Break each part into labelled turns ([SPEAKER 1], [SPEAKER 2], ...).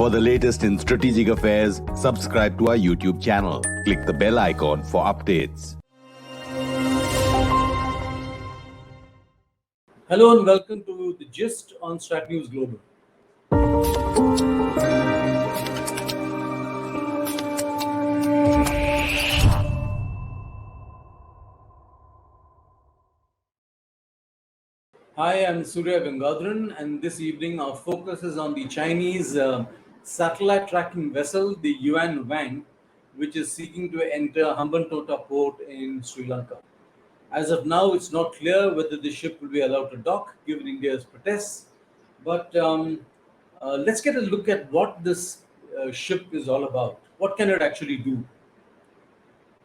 [SPEAKER 1] For the latest in strategic affairs, subscribe to our YouTube channel. Click the bell icon for updates.
[SPEAKER 2] Hello and welcome to The Gist on Strat News Global. Hi, I'm Surya Gangadharan, and this evening our focus is on the Chinese satellite tracking vessel, the Yuan Wang, which is seeking to enter Hambantota Port in Sri Lanka. As of now, it's not clear whether the ship will be allowed to dock, given India's protests. But let's get a look at what this ship is all about. What can it actually do?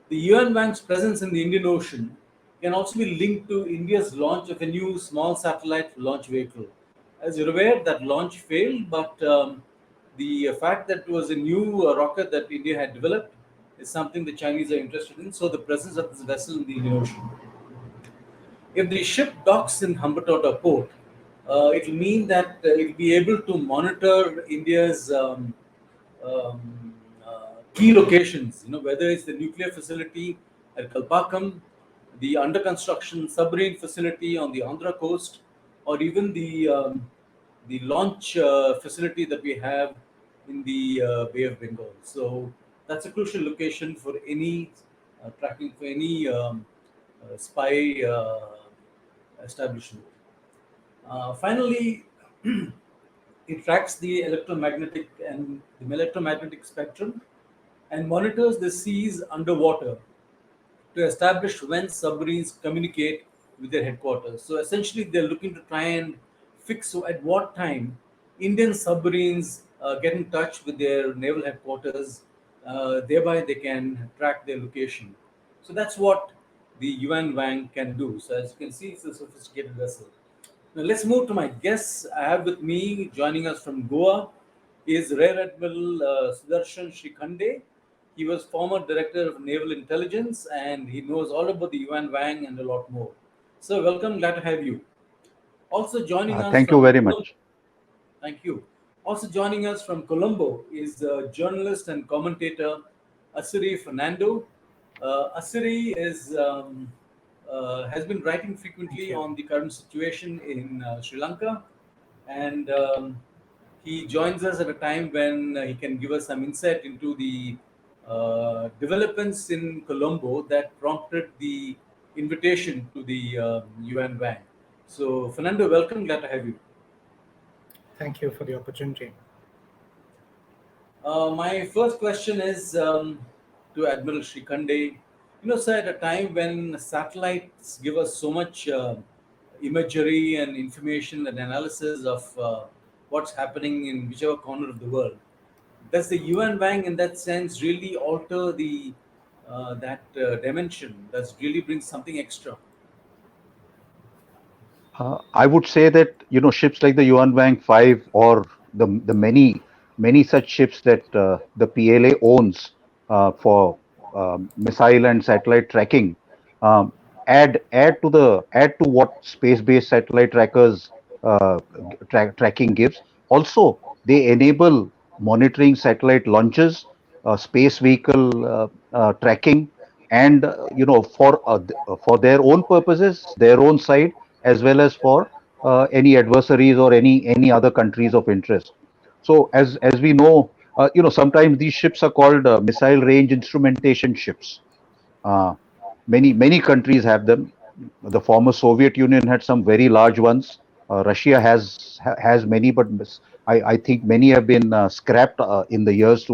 [SPEAKER 2] The Yuan Wang's presence in the Indian Ocean can also be linked to India's launch of a new small satellite launch vehicle. As you're aware, that launch failed, but the fact that it was a new rocket that India had developed is something the Chinese are interested in. So the presence of this vessel in the Indian Ocean. If the ship docks in Hambantota Port, it will mean that it will be able to monitor India's key locations, whether it's the nuclear facility at Kalpakkam, the under construction submarine facility on the Andhra coast, or even the launch facility that we have in the Bay of Bengal. So that's a crucial location for any tracking, for any spy establishment. Finally, it tracks the electromagnetic spectrum and monitors the seas underwater to establish when submarines communicate with their headquarters. So essentially, they're looking to try and fix at what time Indian submarines get in touch with their naval headquarters. Thereby, they can track their location. So that's what the Yuan Wang can do. So as you can see, it's a sophisticated vessel. Now let's move to my guests. I have with me, joining us from Goa, is Rear Admiral Sudarshan Shrikhande. He was former Director of Naval Intelligence and he knows all about the Yuan Wang and a lot more. So welcome, glad to have you. Also joining us
[SPEAKER 3] Thank you very much.
[SPEAKER 2] Thank you. Also joining us from Colombo is journalist and commentator Asiri Fernando. Asiri has been writing frequently on the current situation in Sri Lanka, and he joins us at a time when he can give us some insight into the developments in Colombo that prompted the invitation to the Yuan Wang. So, Fernando, welcome. Glad to have you.
[SPEAKER 4] Thank you for the opportunity.
[SPEAKER 2] My first question is to Admiral Shrikhande. Sir, at a time when satellites give us so much imagery and information and analysis of what's happening in whichever corner of the world, does the Yuan Wang, in that sense, really alter the that dimension? Does really bring something extra?
[SPEAKER 3] I would say that ships like the Yuan Wang 5 or the many such ships that the PLA owns for missile and satellite tracking add to what space-based satellite trackers tracking gives. Also, they enable monitoring satellite launches, space vehicle tracking, and for their own purposes, their own side, as well as for any adversaries or any other countries of interest. So as we know, sometimes these ships are called missile range instrumentation ships. Many countries have them. The former Soviet Union had some very large ones. Russia has many, but I think many have been scrapped in the years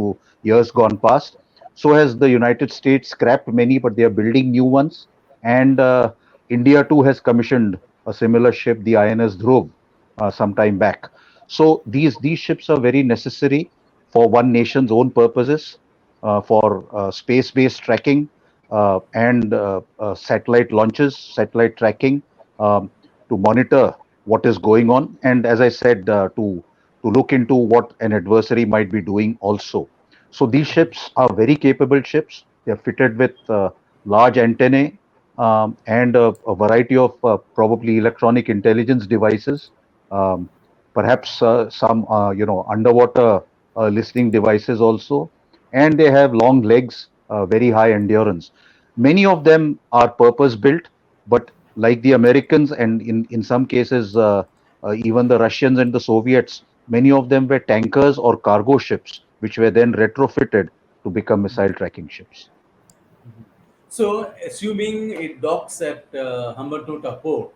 [SPEAKER 3] gone past. So has the United States scrapped many, but they are building new ones. And India too has commissioned a similar ship, the INS Dhruv, some time back. So these ships are very necessary for one nation's own purposes, for space-based tracking and satellite launches, satellite tracking, to monitor what is going on, and as I said, to look into what an adversary might be doing also. So these ships are very capable ships. They are fitted with large antennae and a variety of probably electronic intelligence devices, perhaps some underwater listening devices also, and they have long legs, very high endurance. Many of them are purpose built, but like the Americans and in some cases even the Russians and the Soviets, many of them were tankers or cargo ships, which were then retrofitted to become missile tracking ships.
[SPEAKER 2] So, assuming it docks at Hambantota Port,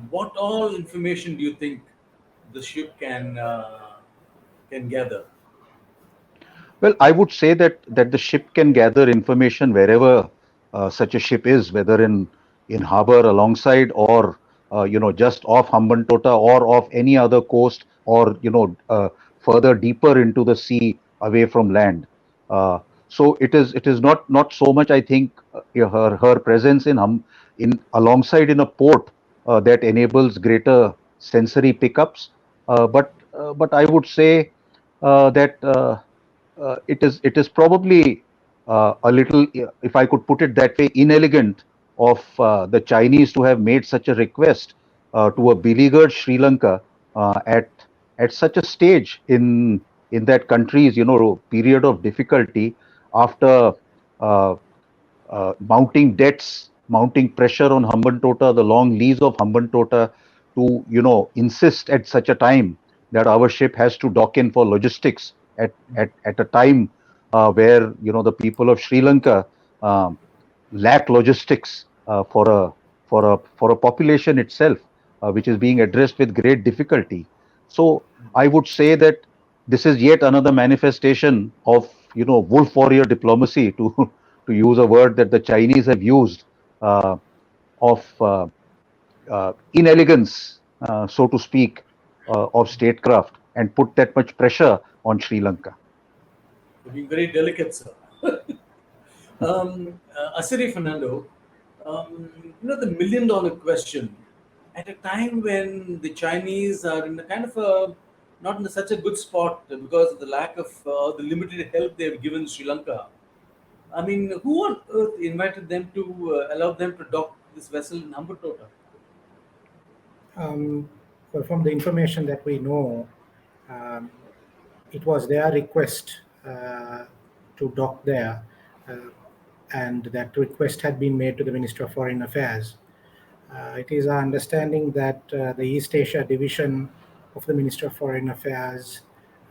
[SPEAKER 2] what all information do you think the ship can gather?
[SPEAKER 3] Well, I would say that the ship can gather information wherever such a ship is, whether in harbor alongside or just off Hambantota or off any other coast or further deeper into the sea away from land. Uh, so it is not so much, I think, her presence in alongside in a port that enables greater sensory pickups, but I would say that. It is probably a little, if I could put it that way, inelegant of the Chinese to have made such a request to a beleaguered Sri Lanka at such a stage in that country's period of difficulty after uh, mounting debts, mounting pressure on Hambantota, the long lease of Hambantota, to insist at such a time that our ship has to dock in for logistics at a time where the people of Sri Lanka um, lack logistics for a population itself, which is being addressed with great difficulty. So I would say that this is yet another manifestation of wolf warrior diplomacy, to to use a word that the Chinese have used, uh, of inelegance, so to speak, of statecraft, and put that much pressure on Sri Lanka.
[SPEAKER 2] You're being very delicate, sir. Asiri Fernando, the million-dollar question. At a time when the Chinese are in a kind of a not in such a good spot because of the lack of the limited help they have given Sri Lanka. I mean, who on earth invited them to allow them to dock this vessel in Hambantota?
[SPEAKER 4] Well, from the information that we know, um, it was their request to dock there, uh, and that request had been made to the Minister of Foreign Affairs. It is our understanding that the East Asia division of the Minister of Foreign Affairs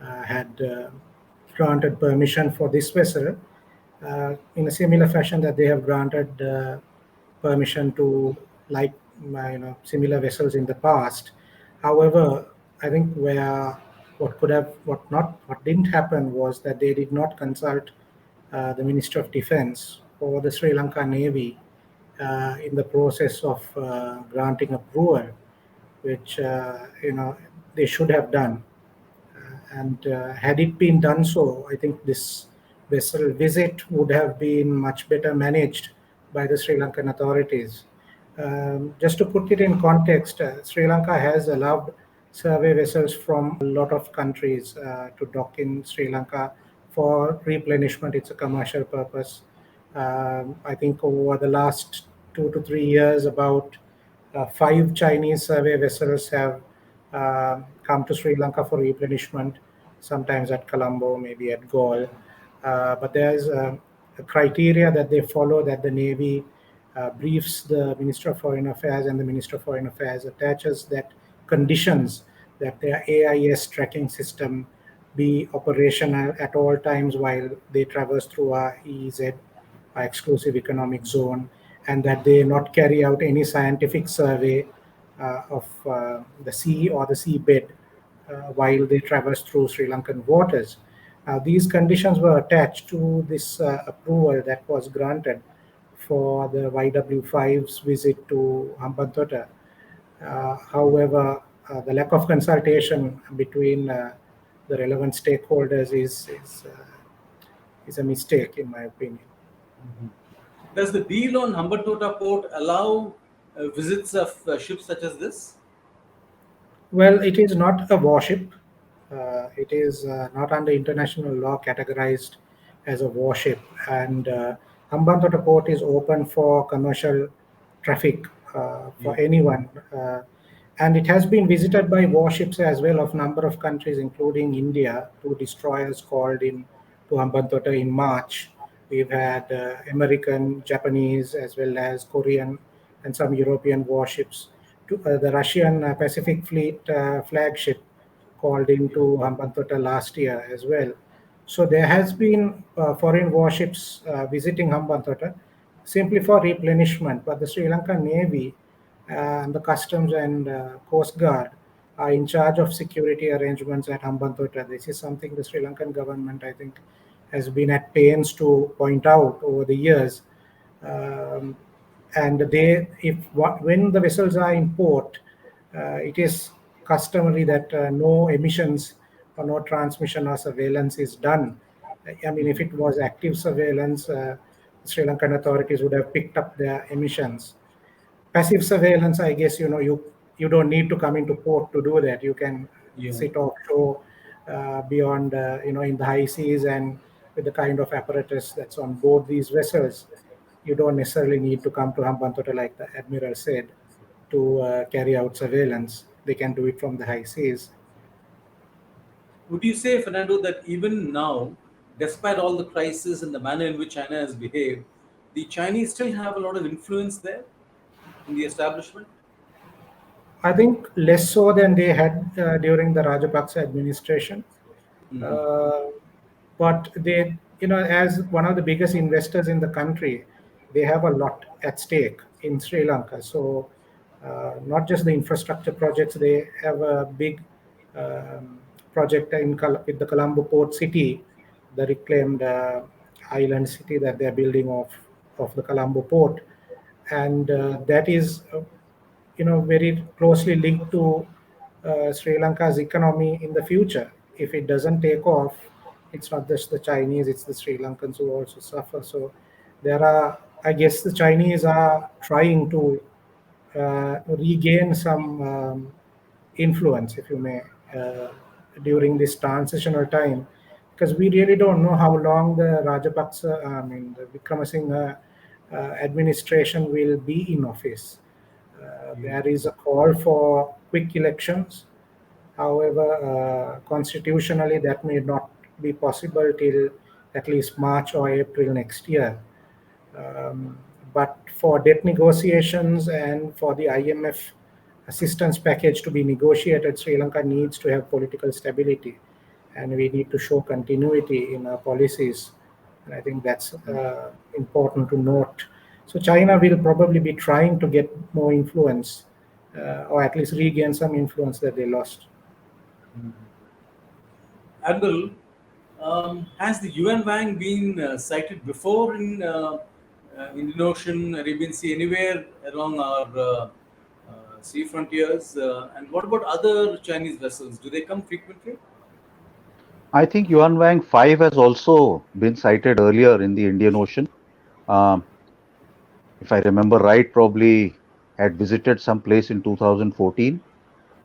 [SPEAKER 4] had granted permission for this vessel in a similar fashion that they have granted permission to like similar vessels in the past. However, I think where what didn't happen was that they did not consult the Minister of Defense or the Sri Lanka Navy in the process of granting approval, which they should have done. And had it been done so, I think this vessel visit would have been much better managed by the Sri Lankan authorities. Just to put it in context, Sri Lanka has allowed survey vessels from a lot of countries to dock in Sri Lanka for replenishment. It's a commercial purpose. I think over the last 2 to 3 years, about 5 Chinese survey vessels have come to Sri Lanka for replenishment, sometimes at Colombo, maybe at Galle. But there's a criteria that they follow, that the Navy briefs the Minister of Foreign Affairs, and the Minister of Foreign Affairs attaches that conditions that their AIS tracking system be operational at all times while they traverse through our EEZ, our exclusive economic zone, and that they not carry out any scientific survey of the sea or the seabed while they traverse through Sri Lankan waters. These conditions were attached to this approval that was granted for the YW5's visit to Hambantota. However, the lack of consultation between the relevant stakeholders is a mistake, in my opinion.
[SPEAKER 2] Does the deal on Hambantota Port allow visits of ships such as this?
[SPEAKER 4] Well, it is not a warship. It is not under international law categorized as a warship, and Hambantota Port is open for commercial traffic for anyone. And it has been visited by warships as well of number of countries, including India. Two destroyers called in to Hambantota in March. We've had American, Japanese, as well as Korean and some European warships. The Russian Pacific Fleet flagship called into Hambantota last year as well. So there has been foreign warships visiting Hambantota simply for replenishment, but the Sri Lankan Navy and the Customs and Coast Guard are in charge of security arrangements at Hambantota. This is something the Sri Lankan government, I think, has been at pains to point out over the years. Um, and when the vessels are in port, it is customary that no emissions or no transmission or surveillance is done. I mean, if it was active surveillance, Sri Lankan authorities would have picked up their emissions. Passive surveillance, I guess, you don't need to come into port to do that. You can sit offshore beyond, in the high seas, and with the kind of apparatus that's on board these vessels, you don't necessarily need to come to Hambantota, like the admiral said, to carry out surveillance. They can do it from the high seas.
[SPEAKER 2] Would you say, Fernando, that even now, despite all the crisis and the manner in which China has behaved, the Chinese still have a lot of influence there in the establishment?
[SPEAKER 4] I think less so than they had during the Rajapaksa administration. Uh, but they, as one of the biggest investors in the country, they have a lot at stake in Sri Lanka. So, not just the infrastructure projects, they have a big project with the Colombo port city, the reclaimed island city that they're building of the Colombo port, and that is very closely linked to Sri Lanka's economy in the future. If it doesn't take off, it's not just the Chinese, it's the Sri Lankans who also suffer. So I guess the Chinese are trying to regain some influence, if you may, during this transitional time, because we really don't know how long the the Wickremesinghe administration will be in office. There is a call for quick elections. However, constitutionally, that may not be possible till at least March or April next year. Um, but for debt negotiations and for the IMF assistance package to be negotiated, Sri Lanka needs to have political stability, and we need to show continuity in our policies. And I think that's important to note. So China will probably be trying to get more influence, or at least regain some influence that they lost.
[SPEAKER 2] Admiral, has the Yuan Wang been sighted before in Indian Ocean, Arabian Sea, anywhere along our sea frontiers? And what about other Chinese vessels? Do they come frequently?
[SPEAKER 3] I think Yuan Wang 5 has also been sighted earlier in the Indian Ocean. Um, if I remember right, probably had visited some place in 2014.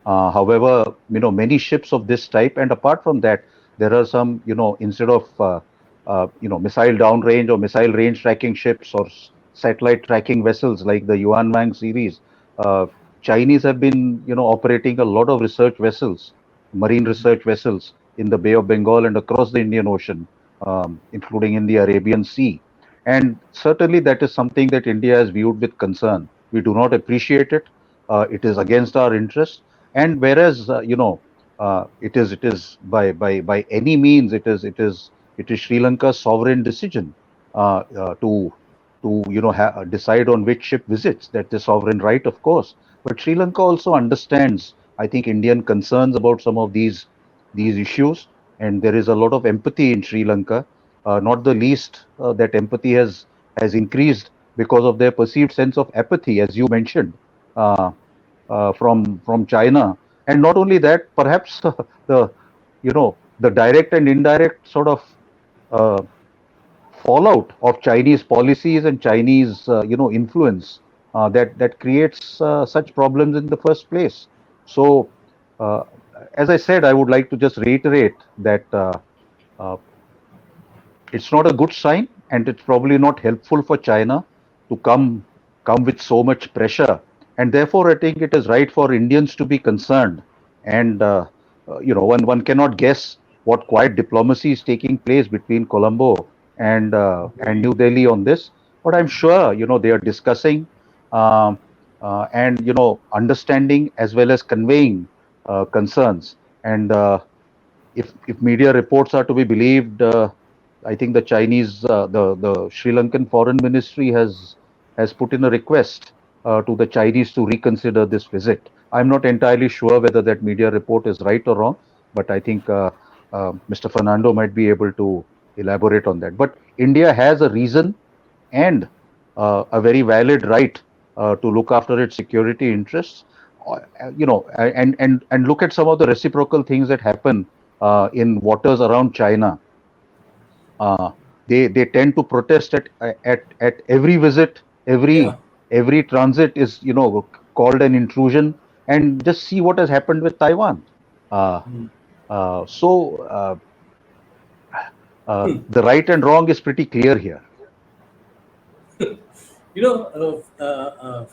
[SPEAKER 3] However, many ships of this type, and apart from that, there are some, instead of, missile downrange or missile range tracking ships or satellite tracking vessels like the Yuan Wang series, uh, Chinese have been, operating a lot of research vessels, marine research vessels in the Bay of Bengal and across the Indian Ocean, including in the Arabian Sea. And certainly that is something that India has viewed with concern. We do not appreciate it. It is against our interest. And whereas it is by any means it is Sri Lanka's sovereign decision to decide on which ship visits. That's the sovereign right, of course. But Sri Lanka also understands, I think, Indian concerns about some of these issues, and there is a lot of empathy in Sri Lanka. Not the least that empathy has increased because of their perceived sense of apathy, as you mentioned. Uh, from China, and not only that, perhaps the direct and indirect sort of uh, fallout of Chinese policies and Chinese influence that creates such problems in the first place. So, uh, as I said, I would like to just reiterate that uh, it's not a good sign, and it's probably not helpful for China to come with so much pressure and therefore I think it is right for Indians to be concerned. And one cannot guess what quiet diplomacy is taking place between Colombo and New Delhi on this. But I'm sure they are discussing um, and understanding as well as conveying concerns. And if media reports are to be believed, I think the Chinese, the Sri Lankan Foreign Ministry has put in a request to the Chinese to reconsider this visit. I'm not entirely sure whether that media report is right or wrong, but I think Mr. Fernando might be able to elaborate on that. But India has a reason and a very valid right to look after its security interests. And look at some of the reciprocal things that happen in waters around China. Uh, they tend to protest at every visit,
[SPEAKER 2] Yeah.
[SPEAKER 3] every transit is called an intrusion, and just see what has happened with Taiwan. Uh, so the right and wrong is pretty clear here.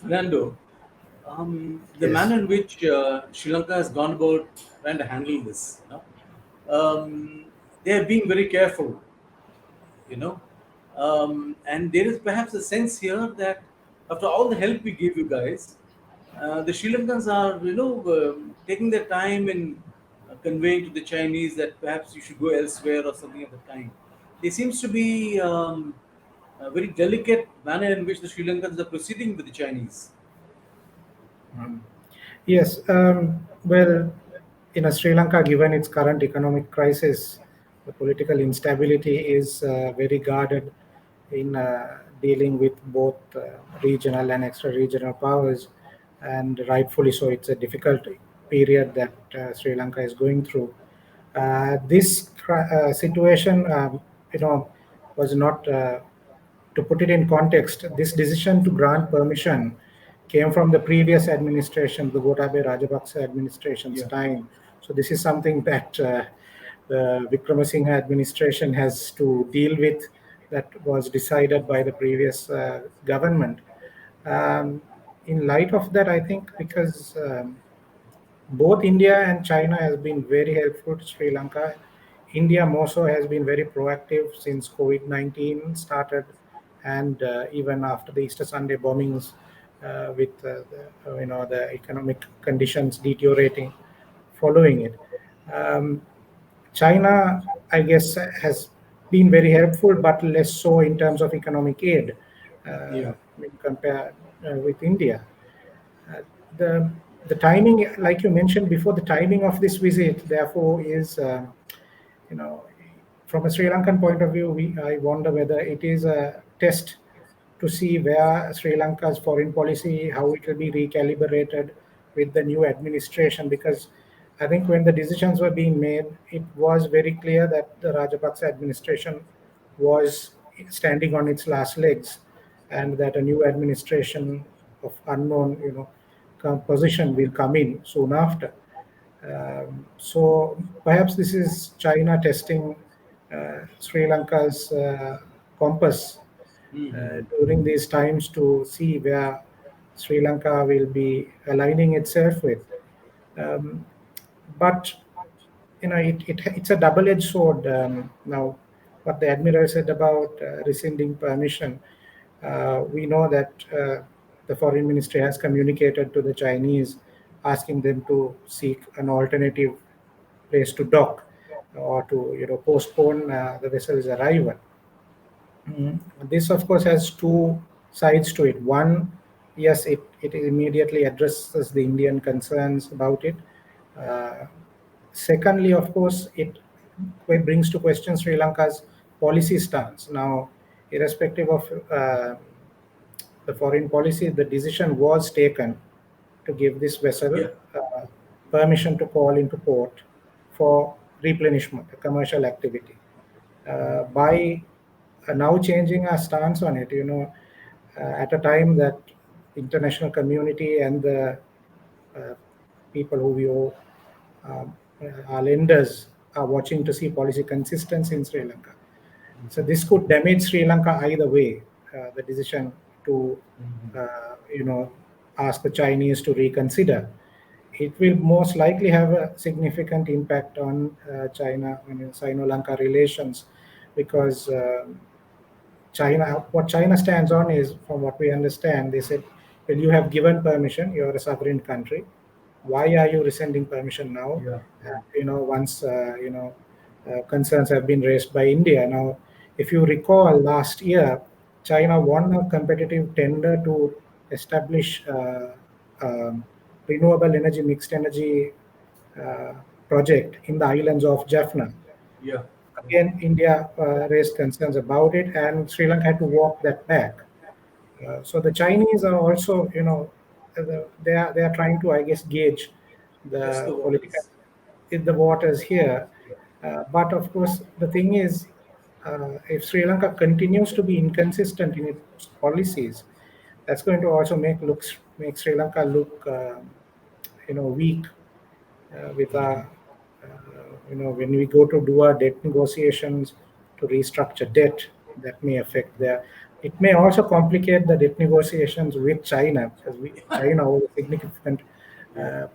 [SPEAKER 2] Fernando, the
[SPEAKER 4] Yes.
[SPEAKER 2] manner in which Sri Lanka has gone about trying to handle this, they are being very careful, you know, and there is perhaps a sense here that after all the help we give you guys, the Sri Lankans are, taking their time in conveying to the Chinese that perhaps you should go elsewhere or something at the time. There seems to be a very delicate manner in which the Sri Lankans are proceeding with the Chinese.
[SPEAKER 4] Yes, well, Sri Lanka, given its current economic crisis, the political instability is very guarded in dealing with both regional and extra-regional powers, and rightfully so. It's a difficult period that Sri Lanka is going through. This situation, was not. To put it in context, this decision to grant permission came from the previous administration, the Gotabaya Rajapaksa administration's
[SPEAKER 2] Yeah.
[SPEAKER 4] time. So this is something that the Wickremesinghe administration has to deal with, that was decided by the previous government. In light of that, I think because both India and China has been very helpful to Sri Lanka. India more so has been very proactive since COVID-19 started, and even after the Easter Sunday bombings, with the economic conditions deteriorating following it. Um, China, I guess, has been very helpful, but less so in terms of economic aid
[SPEAKER 2] Yeah.
[SPEAKER 4] when compared with India. Uh, the the timing, like you mentioned before, the timing of this visit, therefore, is you know from a Sri Lankan point of view, I wonder whether it is a test to see where Sri Lanka's foreign policy, how it will be recalibrated with the new administration. Because I think when the decisions were being made, it was very clear that the Rajapaksa administration was standing on its last legs, and that a new administration of unknown, composition will come in soon after. So perhaps this is China testing Sri Lanka's compass during these times to see where Sri Lanka will be aligning itself with. Um, but it's a double-edged sword. Now, what the admiral said about rescinding permission, we know that the foreign ministry has communicated to the Chinese, asking them to seek an alternative place to dock, or to postpone the vessel's arrival. This, of course, has two sides to it. One, yes, it immediately addresses the Indian concerns about it. Uh, Secondly, of course, it brings to question Sri Lanka's policy stance. Now, irrespective of the foreign policy, the decision was taken to give this vessel
[SPEAKER 2] Yeah.
[SPEAKER 4] permission to call into port for replenishment, a commercial activity. By now changing our stance on it, at a time that international community and the uh, people who we owe, um, our lenders, are watching to see policy consistency in Sri Lanka. So this could damage Sri Lanka either way. The decision to, ask the Chinese to reconsider, it will most likely have a significant impact on China and Sino-Lanka relations, because what China stands on is, from what we understand, they said, well, you have given permission, you're a sovereign country. Why are you rescinding permission now? Once concerns have been raised by India. Now, if you recall, last year, China won a competitive tender to establish renewable energy, mixed energy uh, project in the islands of Jaffna.
[SPEAKER 2] Yeah.
[SPEAKER 4] Again, India raised concerns about it, and Sri Lanka had to walk that back. So the Chinese are also, they are trying to, I guess, gauge
[SPEAKER 2] Test the
[SPEAKER 4] the political
[SPEAKER 2] waters.
[SPEAKER 4] in the waters here. But of course, the thing is, if Sri Lanka continues to be inconsistent in its policies, that's going to also make Sri Lanka look, weak with our, when we go to do our debt negotiations to restructure debt, that may affect their. It may also complicate the debt negotiations with China, because China owns a significant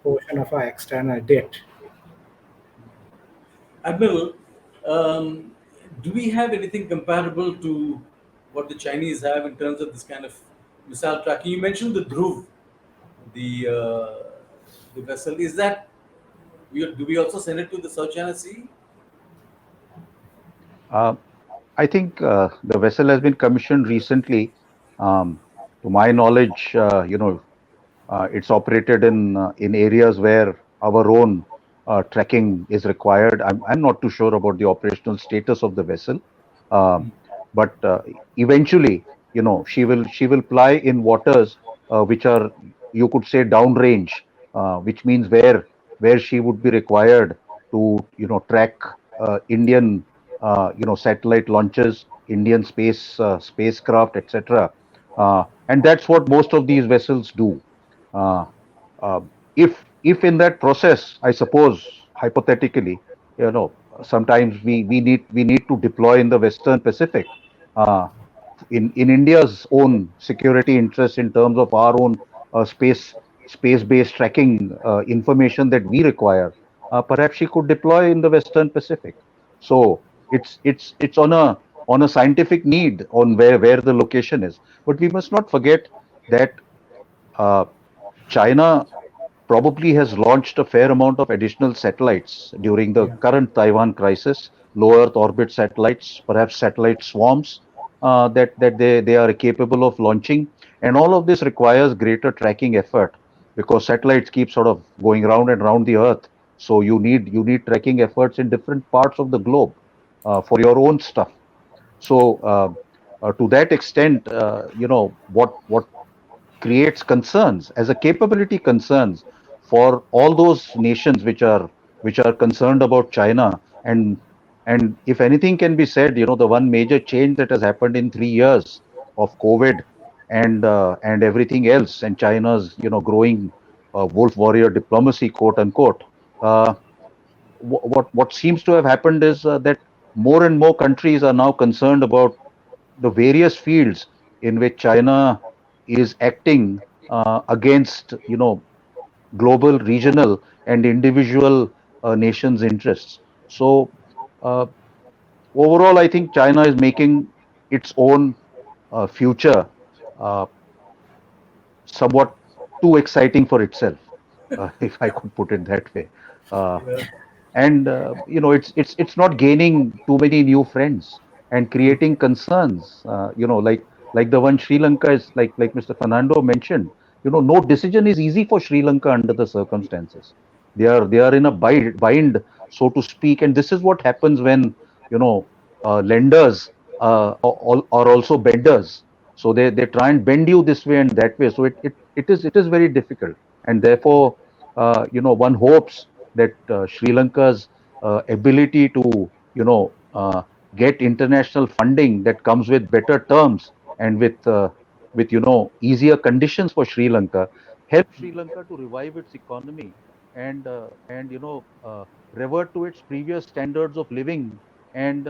[SPEAKER 4] portion of our external debt.
[SPEAKER 2] Admiral, do we have anything comparable to what the Chinese have in terms of this kind of missile tracking? You mentioned the Dhruv, the vessel. Is that do we also send it to the South China Sea?
[SPEAKER 3] Uh, I think the vessel has been commissioned recently. Um, to my knowledge, it's operated in areas where our own trekking is required. I'm not too sure about the operational status of the vessel, um, but eventually, she will ply in waters which are, you could say, downrange, which means where she would be required to track Indian satellite launches, Indian spacecraft, etc. And that's what most of these vessels do. Uh, uh, if in that process, I suppose hypothetically, sometimes we need to deploy in the Western Pacific. Uh, in India's own security interests, in terms of our own space-based tracking information that we require, perhaps she could deploy in the Western Pacific. So it's on a scientific need on where the location is. But we must not forget that uh, China probably has launched a fair amount of additional satellites during the current Taiwan crisis, low Earth orbit satellites, perhaps satellite swarms that they are capable of launching. And all of this requires greater tracking effort, because satellites keep sort of going round and round the Earth. So you need tracking efforts in different parts of the globe for your own stuff. So to that extent, what creates concerns as a capability concerns for all those nations which are concerned about China. And if anything can be said, the one major change that has happened in 3 years of COVID and everything else, and China's growing wolf warrior diplomacy, quote unquote. Uh, what seems to have happened is that more and more countries are now concerned about the various fields in which China is acting against, global, regional, and individual nations' interests. So, uh, overall, I think China is making its own future uh, somewhat too exciting for itself, if I could put it that way. Uh, and it's not gaining too many new friends and creating concerns, like the one Sri Lanka is, like Mr. Fernando mentioned. No decision is easy for Sri Lanka under the circumstances. They are in a bind, so to speak. And this is what happens when lenders are also benders. So they try and bend you this way and that way. So it is very difficult. And therefore, one hopes that Sri Lanka's ability to get international funding that comes with better terms and with easier conditions for Sri Lanka, help Sri Lanka to revive its economy and revert to its previous standards of living, and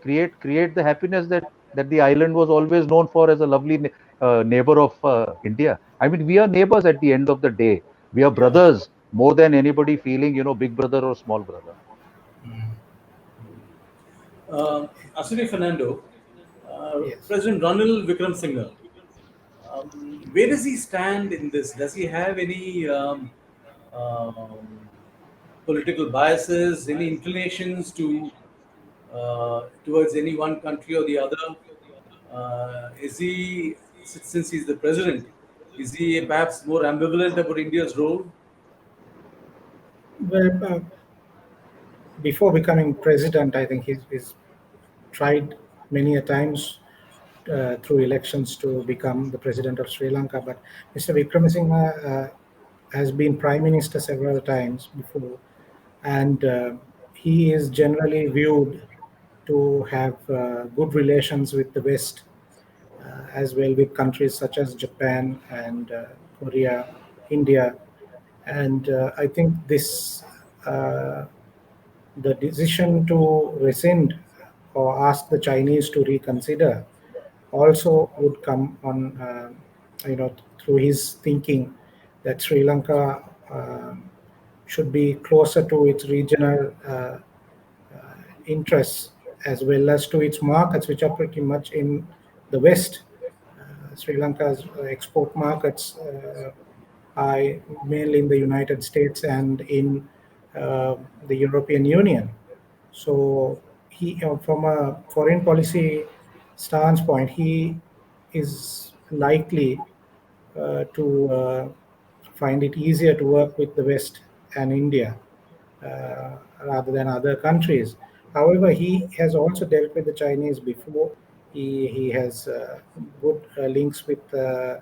[SPEAKER 3] create the happiness that the island was always known for as a lovely neighbor of India. I mean, we are neighbors at the end of the day. We are
[SPEAKER 2] Yeah.
[SPEAKER 3] brothers more than anybody feeling, big brother or small brother.
[SPEAKER 2] Asiri Fernando,
[SPEAKER 4] Yes.
[SPEAKER 2] President Ranil Wickremesinghe, where does he stand in this? Does he have any um, political biases, any inclinations towards any one country or the other? Is he, since he's the president, is he perhaps more ambivalent about India's role?
[SPEAKER 4] Well, before becoming president, I think he's tried many a times through elections to become the president of Sri Lanka. But Mr. Wickremesinghe has been prime minister several times before, and he is generally viewed to have good relations with the West, as well with countries such as Japan and Korea, India, and I think this. The decision to rescind or ask the Chinese to reconsider also would come on, through his thinking that Sri Lanka should be closer to its regional interests as well as to its markets, which are pretty much in the West. Sri Lanka's export markets are mainly in the United States and in the European Union. So from a foreign policy standpoint, he is likely to find it easier to work with the West and India rather than other countries. However, he has also dealt with the Chinese before. He has good links with the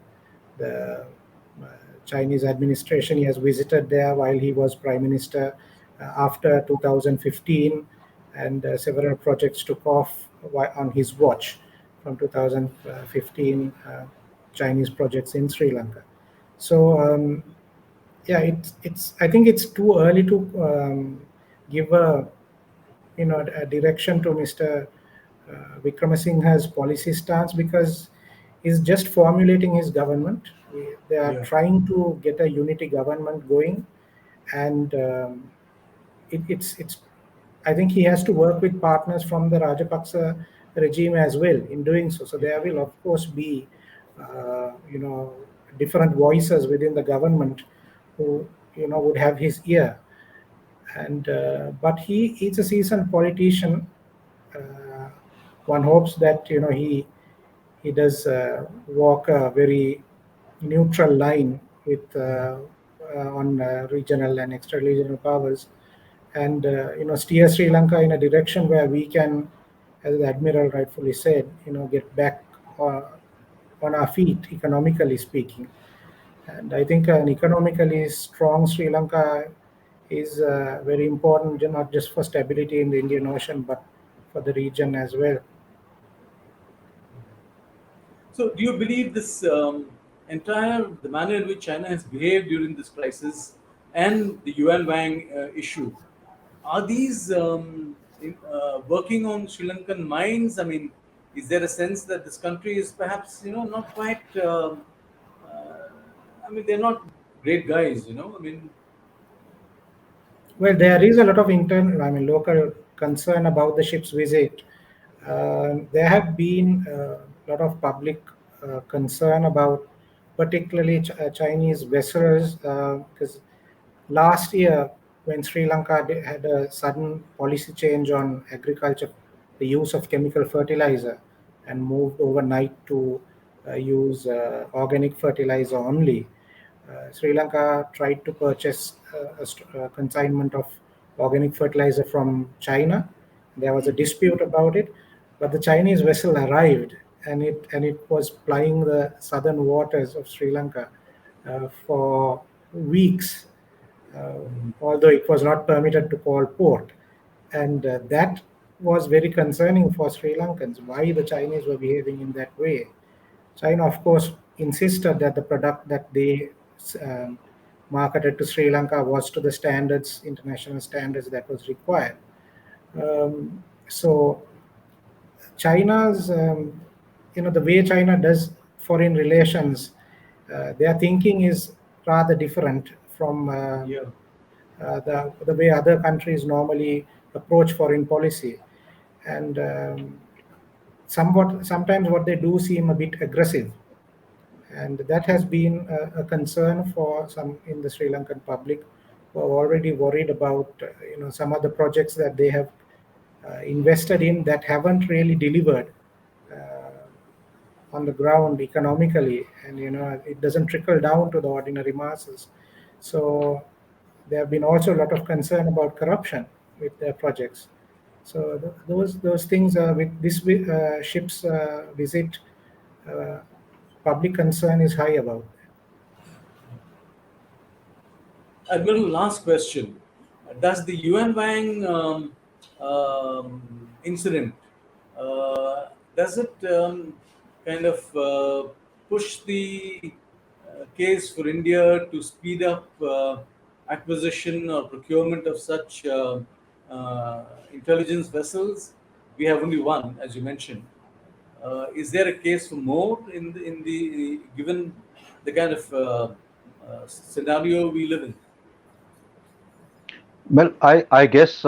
[SPEAKER 4] Chinese administration. He has visited there while he was prime minister after 2015, and several projects took off on his watch from 2015. Chinese projects in Sri Lanka. So yeah, it's. I think it's too early to give a direction to Mr. Wickremesinghe's policy stance because he's just formulating his government. They are
[SPEAKER 2] Yeah.
[SPEAKER 4] trying to get a unity government going, and it's. I think he has to work with partners from the Rajapaksa regime as well in doing so. So there will of course be, different voices within the government who would have his ear, and but he's a seasoned politician. Uh, One hopes that he does walk a very neutral line with on regional and extra-regional powers, and steer Sri Lanka in a direction where we can, as the admiral rightfully said, get back on our feet economically speaking. And I think an economically strong Sri Lanka is very important, not just for stability in the Indian Ocean, but for the region as well.
[SPEAKER 2] So, do you believe this the manner in which China has behaved during this crisis and the Yuan Wang issue, are these working on Sri Lankan minds? I mean, is there a sense that this country is perhaps not quite? Uh, I mean, they're not great guys. I mean,
[SPEAKER 4] Well, there is a lot of local concern about the ship's visit. There have been a lot of public concern about particularly Chinese vessels because last year when Sri Lanka had a sudden policy change on agriculture, the use of chemical fertilizer, and moved overnight to use organic fertilizer only. Sri Lanka tried to purchase a consignment of organic fertilizer from China. There was a dispute about it, but the Chinese vessel arrived, and it was plying the southern waters of Sri Lanka for weeks, although it was not permitted to call port. And that was very concerning for Sri Lankans, why the Chinese were behaving in that way. China, of course, insisted that the product that they um, marketed to Sri Lanka was to the standards, international standards that was required. So China's, the way China does foreign relations, their thinking is rather different from
[SPEAKER 2] Yeah.
[SPEAKER 4] the way other countries normally approach foreign policy. And sometimes what they do seem a bit aggressive. And that has been a concern for some in the Sri Lankan public, who are already worried about some of the projects that they have invested in that haven't really delivered on the ground economically, and it doesn't trickle down to the ordinary masses. So there have been also a lot of concern about corruption with their projects. So those things with this ship's visit, uh, public concern is high about.
[SPEAKER 2] Admiral, last question. Does the Yuan Wang incident, does it kind of push the case for India to speed up acquisition or procurement of such intelligence vessels? We have only one, as you mentioned. Is there a case for more in the given the kind of scenario we live in?
[SPEAKER 3] Well, I guess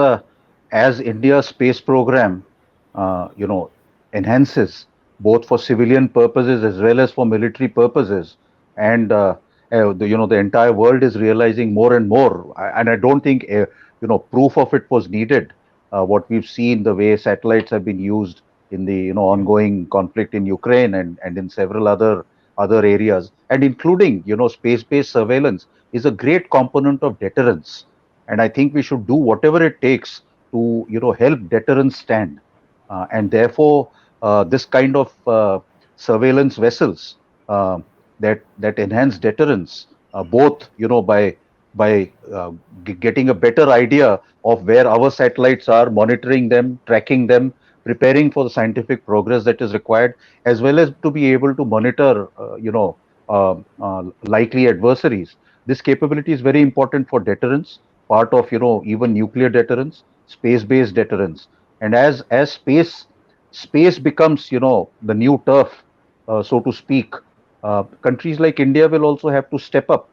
[SPEAKER 3] as India's space program, enhances both for civilian purposes as well as for military purposes, and the entire world is realizing more and more. And I don't think proof of it was needed. What we've seen, the way satellites have been used in the ongoing conflict in Ukraine and in several other areas, and including space-based surveillance, is a great component of deterrence. And I think we should do whatever it takes to help deterrence stand. And therefore this kind of surveillance vessels that enhance deterrence, both by getting a better idea of where our satellites are, monitoring them, tracking them, preparing for the scientific progress that is required, as well as to be able to monitor likely adversaries. This capability is very important for deterrence, part of even nuclear deterrence, space-based deterrence. And as space becomes the new turf, so to speak, countries like India will also have to step up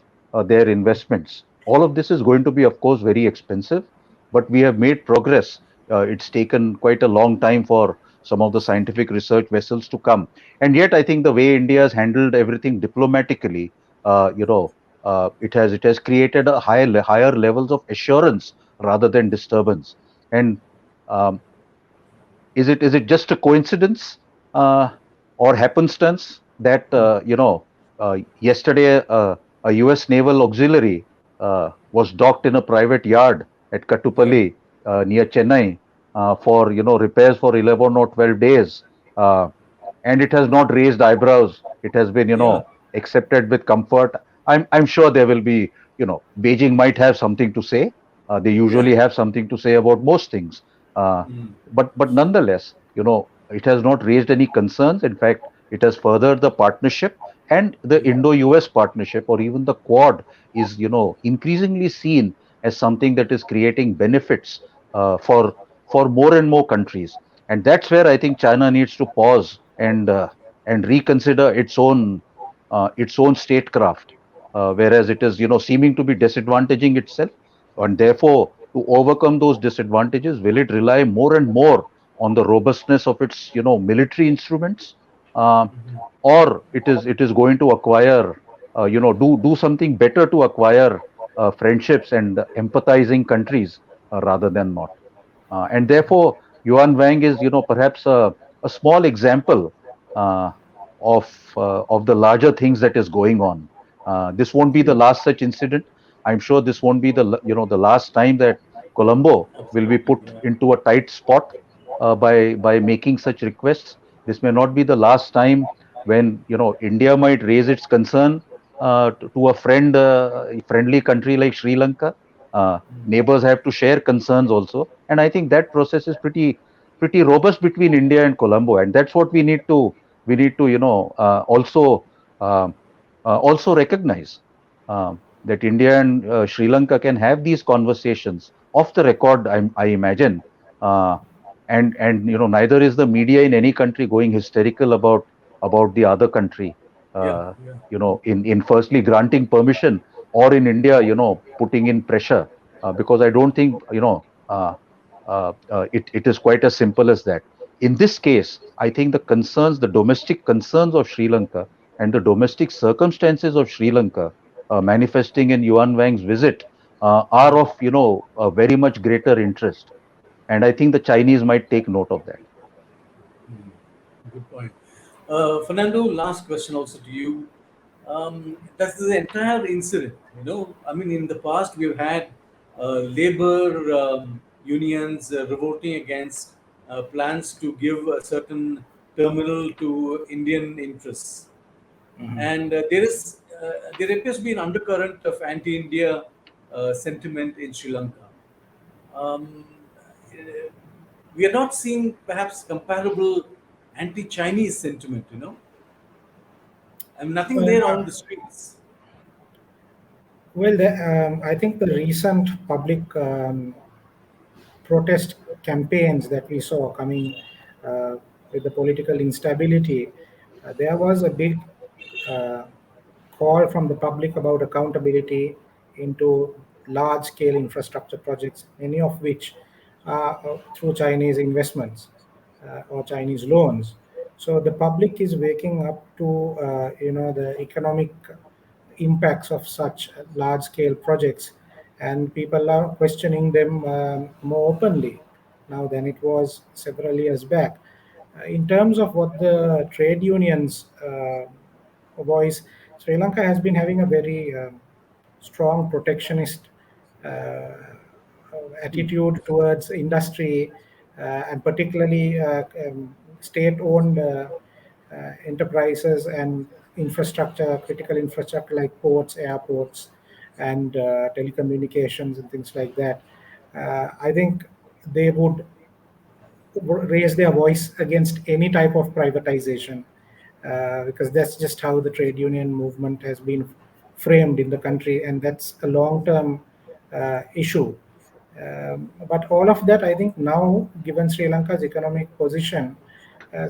[SPEAKER 3] their investments. All of this is going to be, of course, very expensive, but we have made progress. It's taken quite a long time for some of the scientific research vessels to come, and yet I think the way India has handled everything diplomatically, it has created a higher levels of assurance rather than disturbance. And um, is it just a coincidence or happenstance that yesterday a U.S. naval auxiliary was docked in a private yard at
[SPEAKER 2] Yeah,
[SPEAKER 3] Kattupalli near Chennai for repairs for 11 or 12 days, and it has not raised eyebrows. It has been
[SPEAKER 2] yeah.
[SPEAKER 3] accepted with comfort. I'm sure there will be, Beijing might have something to say. They usually have something to say about most things. Uh,
[SPEAKER 2] Mm.
[SPEAKER 3] but nonetheless, it has not raised any concerns. In fact, it has furthered the partnership, and the
[SPEAKER 2] Yeah.
[SPEAKER 3] Indo-US partnership, or even the Quad, is increasingly seen as something that is creating benefits for more and more countries. And that's where I think China needs to pause and reconsider its own statecraft, whereas it is seeming to be disadvantaging itself. And therefore, to overcome those disadvantages, will it rely more and more on the robustness of its military instruments, uh, or it is going to acquire, do something better to acquire friendships and empathizing countries rather than not. And therefore, Yuan Wang is, perhaps a small example uh, of the larger things that is going on. This won't be the last such incident. I'm sure this won't be the last time that Colombo will be
[SPEAKER 2] Absolutely.
[SPEAKER 3] put
[SPEAKER 2] Yeah.
[SPEAKER 3] into a tight spot by making such requests. This may not be the last time when India might raise its concern to a friendly country like Sri Lanka. Neighbors have to share concerns also, and I think that process is pretty robust between India and Colombo, and that's what we need to um, also recognize, that India and Sri Lanka can have these conversations off the record. I imagine, uh, and neither is the media in any country going hysterical about the other country.
[SPEAKER 2] Yeah,
[SPEAKER 3] Uh,
[SPEAKER 2] yeah.
[SPEAKER 3] in firstly granting permission, or in India, putting in pressure, because I don't think it is quite as simple as that. In this case, I think the domestic concerns of Sri Lanka and the domestic circumstances of Sri Lanka manifesting in Yuan Wang's visit are of very much greater interest, and I think the Chinese might take note of that.
[SPEAKER 2] Good point. Fernando, last question also to you. That's the entire incident. I mean, in the past we've had labor unions revolting against plans to give a certain terminal to Indian interests, and there appears to be an undercurrent of anti-India sentiment in Sri Lanka. Um, uh, we are not seeing perhaps comparable anti-Chinese sentiment. I mean, nothing
[SPEAKER 4] Well,
[SPEAKER 2] there on the streets.
[SPEAKER 4] I think the recent public protest campaigns that we saw coming uh, with the political instability, there was a big uh, call from the public about accountability into large scale infrastructure projects, many of which are through Chinese investments or Chinese loans. So the public is waking up to the economic impacts of such large scale projects, and people are questioning them more openly now than it was several years back. In terms of what the trade unions voice, Sri Lanka has been having a very strong protectionist attitude towards industry, and particularly state-owned enterprises and infrastructure, critical infrastructure like ports, airports, and telecommunications and things like that. I think they would raise their voice against any type of privatization, because that's just how the trade union movement has been framed in the country, and that's a long-term issue. But all of that, I think now, given Sri Lanka's economic position,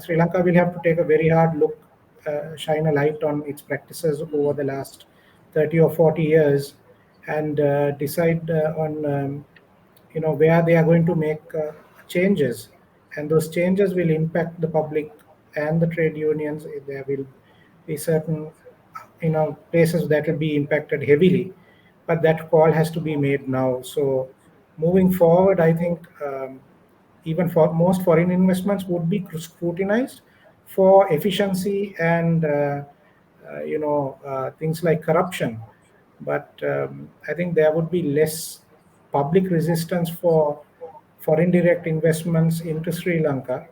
[SPEAKER 4] Sri Lanka will have to take a very hard look, shine a light on its practices over the last 30 or 40 years, and decide on where they are going to make changes, and those changes will impact the public and the trade unions. There will be certain places that will be impacted heavily, but that call has to be made now. So moving forward, I think even for most foreign investments would be scrutinized for efficiency and things like corruption. But I think there would be less public resistance for foreign direct investments into Sri Lanka,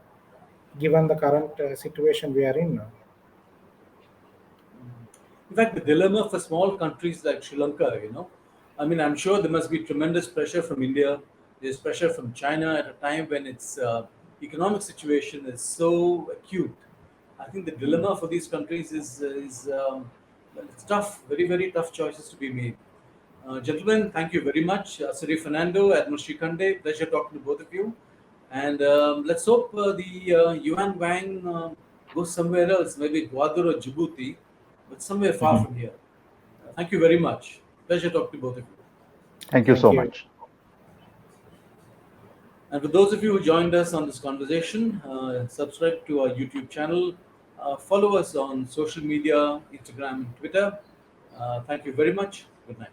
[SPEAKER 4] given the current situation we are in now.
[SPEAKER 2] In fact, the dilemma for small countries like Sri Lanka, I mean, I'm sure there must be tremendous pressure from India. There's pressure from China at a time when its economic situation is so acute. I think the dilemma for these countries is well, it's tough, very, very tough choices to be made. Gentlemen, thank you very much. Asiri Fernando, Admiral Shrikhande, pleasure talking to both of you. And let's hope the Yuan Wang goes somewhere else, maybe Gwadar or Djibouti, but somewhere far from here. Thank you very much. Pleasure talking to both of you.
[SPEAKER 3] Thank you
[SPEAKER 4] Thank
[SPEAKER 3] so
[SPEAKER 4] you.
[SPEAKER 3] much.
[SPEAKER 2] And for those of you who joined us on this conversation, subscribe to our YouTube channel, follow us on social media, Instagram and Twitter. Thank you very much. Good night.